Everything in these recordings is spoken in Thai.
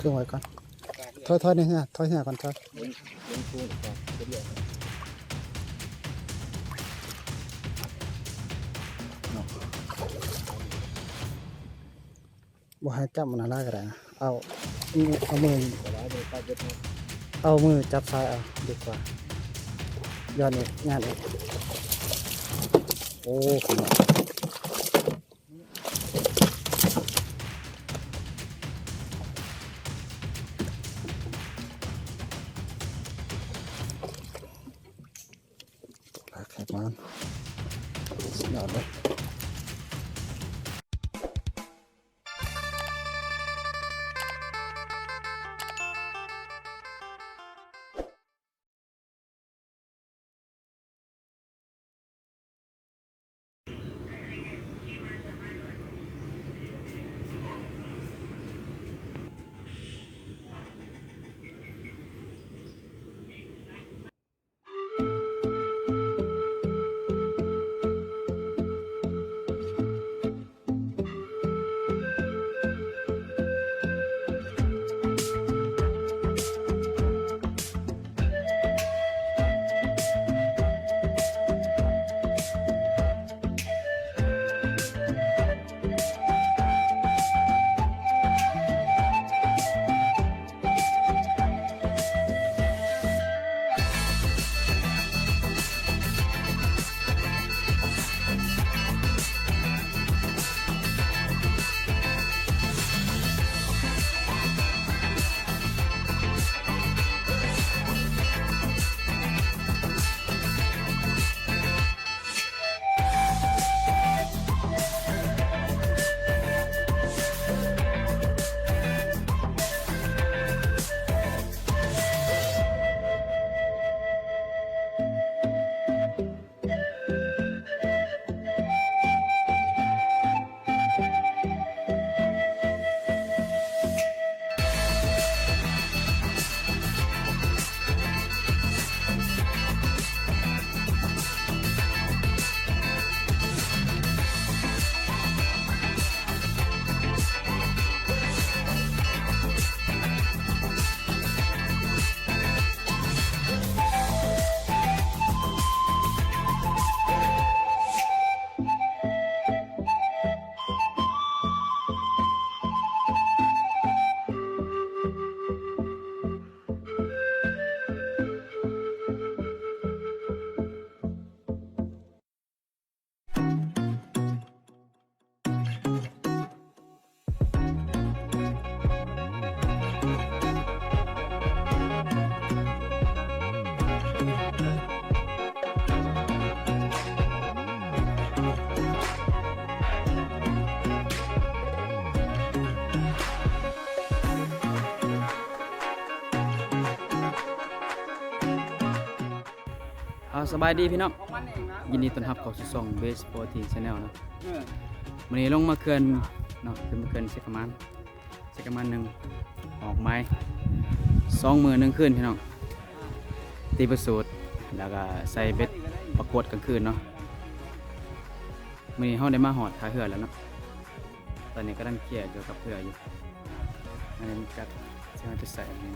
เครื่องไว้ก่อนถอยนี่ฮะถอยก่อนถอยบ่ให้จับมันอะไรก็ได้นะเอามือจับซ้ายเอาดีกว่าย้อนอีกงานอีกโอ้ขนาดตัวแรกแขกมันสุดยอดเลยสบายดีพี่น้องยินดีต้อนรับเข้าสู่ช่อง Base 40 Channel เนาะวันนี้ลงมาเขื่อนเนาะขึ้นมาเขื่อนเซกมันหนึ่งออกไม้2 มื้อ 1 คืนพี่น้องตีประสูตรแล้วก็ใส่เบ็ดประกวดกลางคืนเนาะวันนี้เฮาได้มาหอดท่าเรือแล้วเนาะตอนนี้ก็กำลังเคลียร์เกี่ยวกับเรืออยู่อันนี้จัดที่เราจะใส่อันนี้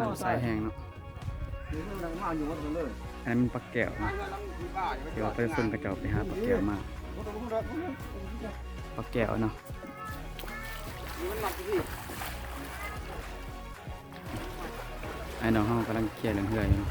น้ำสายแห้งเนาะอันนั้นมันปลาแก้วนะเดี๋ยวไปฝึกกระเจ้าไปหาปลาแก้วมาปลาแก้วเนาะไอ้น้องเขากำลังเคลียร์เรื่องเรืออยู่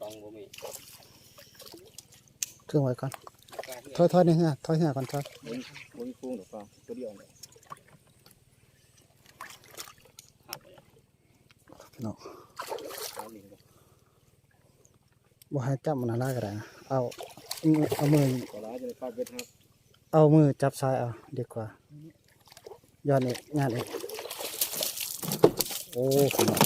เครื่องไว้ก่อนถอยนี่ฮะถอยเหือก่อนถอย บนฟุ้งหรือเปล่าตัวเดียวเลย พี่น้องบ่ให้จับมันอะไรก็ได้นะเอามือ ก็ร้ายจะได้ฟาดเบ็ดครับ เอามือจับซ้ายเอาดีกว่าย้อนอีกงานอีกโอ้พี่น้อง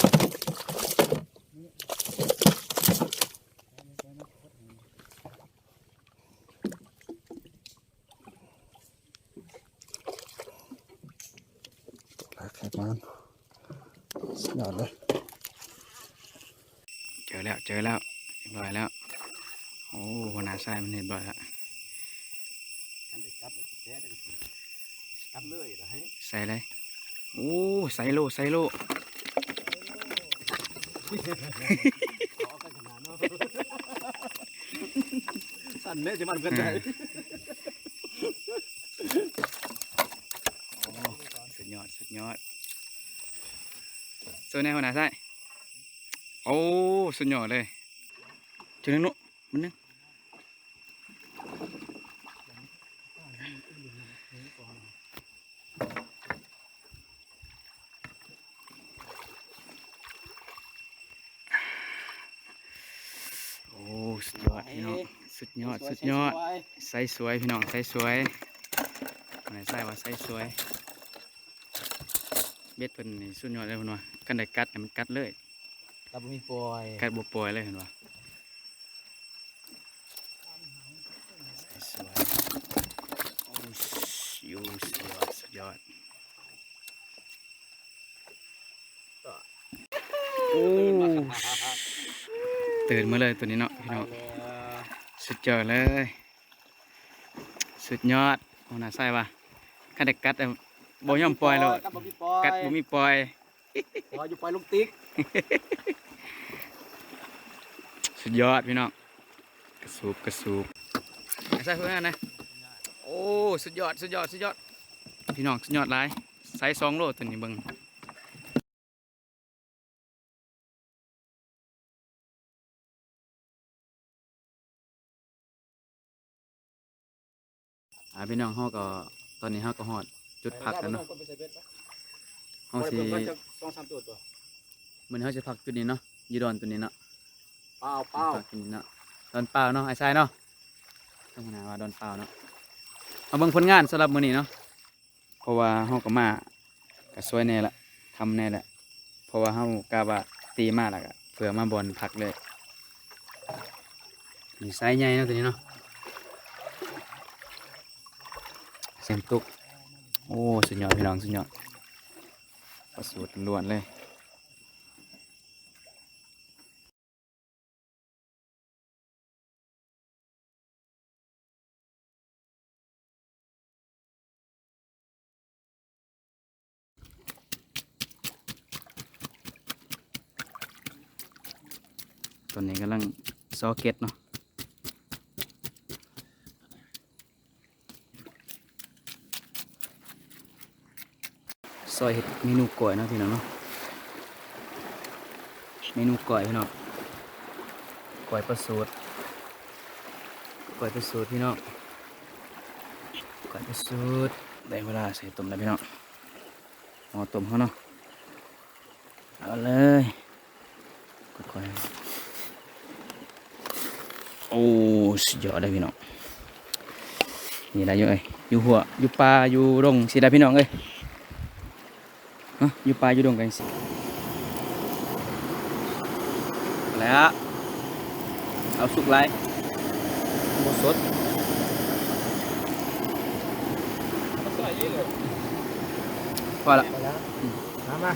ตัวแรกแค่มันสุดยอดเลย เจอแล้วเรียบร้อยแล้วโอ้หัวหน้าทรายมันเรียบร้อยแล้ว กันเด็กกัดเลยแพ้ได้กัดเลยนะให้ ใส่เลยโอ้ใส่โลสั่นแม่จะมันกันใจ โอ้สุดยอดส่วนในหัวหน้าทรายโอ้สุดยอดเลยเจอนึงนุมันนึงโอ้สุดยอดพี่น้องสุดยอดใส่สวยพี่น้องใส่สวยหัวหน้าทรายว่าใส่สวยเบ็ดเพิ่นนี่สุดยอดเลยเพิ่นว่ากันได้กัดเนี่ยมันกัดเลย กับมีปล่อย กัดบ่ปล่อยเลยเห็นว่าใส่สวยโอ้สุดยอดโอ้ตื่นมาเลยตัวนี้เนาะพี่น้องสุดยอดเลยสุดยอดโอ้น่าใส่ว่ะคันได้กัดแต่บ่ยอมปล่อยแล้ว กับมีปล่อย กัดบ่มีปล่อย ปล่อยอยู่ปล่อยลูกติ๊ก สุดยอดพี่น้องกระสูบใส่เพื่อนนะโอ้สุดยอดพี่น้องสุดยอดหลายไซส์2 โลตัวนี้เบิ่งพี่น้องเฮาก็ตอนนี้เฮาก็ฮอดจุดพักแล้วเนาะเฮาสิ 2-3ตัว มื้อนี้เฮาสิพักจุดนี้เนาะยีดอนตัวนี้เนาะ เปล่า พักจุดนี้เนาะดอนเปล่าเนาะไอ้ทรายเนาะต้องหาว่าดอนเปล่าเนาะเอาเบิ่งผลงานสำหรับมื้อนี้เนาะเพราะว่าเฮาก็มาก็สวยแน่ละทำแน่แหละเพราะว่าเฮากะว่าตีมาแล้วก็เพื่อมาบอลพักเลยนี่ไซส์ใหญ่เนาะตัวนี้เนาะเสียงตุกโอ้สุดยอดพี่น้องสุดยอดประสูตรล้วนเลยตอนนี้กำลังซอเก็ตเนาะซอยเห็ดเมนูก่อยเนาะพี่น้องเนาะเมนูก่อยพี่น้องก่อยประสูตรพี่น้องก่อยประสูตรได้เวลาใส่ต้มแล้วพี่น้องเอาต้มเขาเนาะเอาเลยก่อยโอ้สุดยอดเลยพี่น้องนี่ได้อยู่เอ้ยอยู่หัวอยู่ปลาอยู่ดงสิได้พี่น้องเอ้ยอยู่ปลาอยู่ดงกันสิแล้วเอาสุกไรหมดสดพอละ ไปแล้วมา